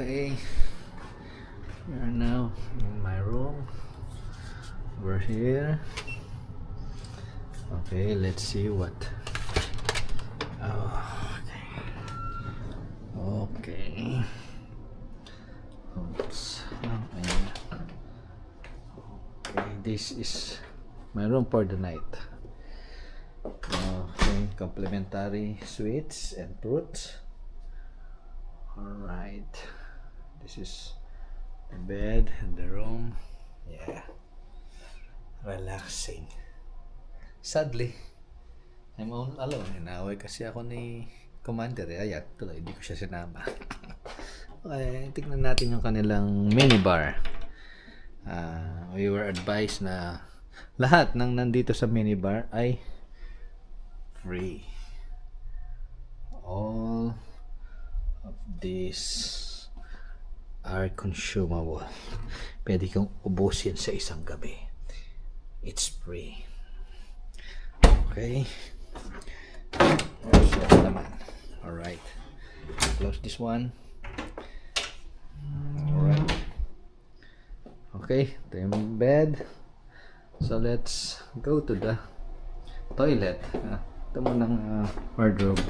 Okay, we are now in my room. We're here. Okay, let's see what. Oh, okay. Oops. Okay, this is my room for the night. Okay, complimentary sweets and fruits. Alright, this is the bed and the room. Yeah, relaxing. Sadly, I'm all alone. Inaway kasi ako ni Commander. Ayan, tuloy, hindi ko siya sinama. Okay, tignan natin yung kanilang minibar. We were advised na lahat ng nandito sa minibar ay free. All of these are consumable. Pwede kong ubusin sa isang gabi. It's free. Okay. Alright. Close this one. Alright. Okay. Ito yung bed. So let's go to the toilet. Ito mo ng wardrobe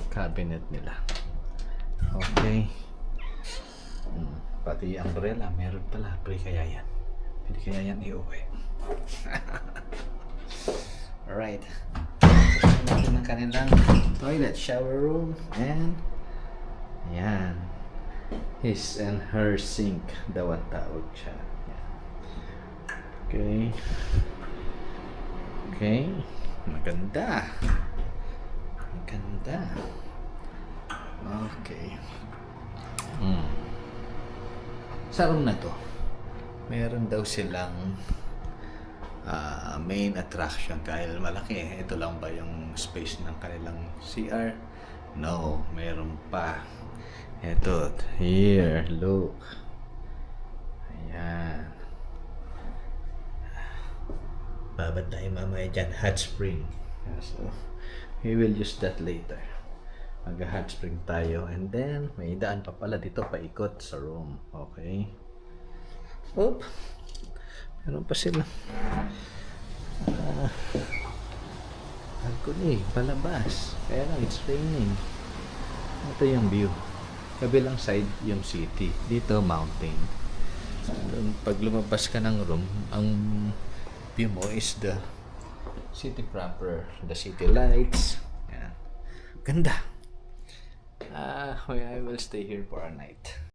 cabinet nila. Okay. Pati umbrella, meron pala. Pre, kaya yan. Pwede kaya yan iuwi. Alright. Natin ang kanilang toilet, shower room, and yan. His and her sink. Dawat tawag siya. Yan. Okay. Okay. Maganda. Maganda. Okay. Sa room na to, meron daw silang main attraction dahil malaki. Ito lang ba yung space ng kanilang CR? No, meron pa. Ito, here, look. Ayan. Babad tayo mamaya dyan, hot spring. So, we will use that later. Mag-hot spring tayo, and then may daan pa pala dito paikot sa room. Okay. Oop. Meron pa sila. Balcony, palabas. Kaya lang, it's raining. Ito yung view. Kabilang side, yung city. Dito, mountain. Pag lumabas ka ng room, ang view mo is the city proper. The city lights. Yan. Ganda. I will stay here for a night.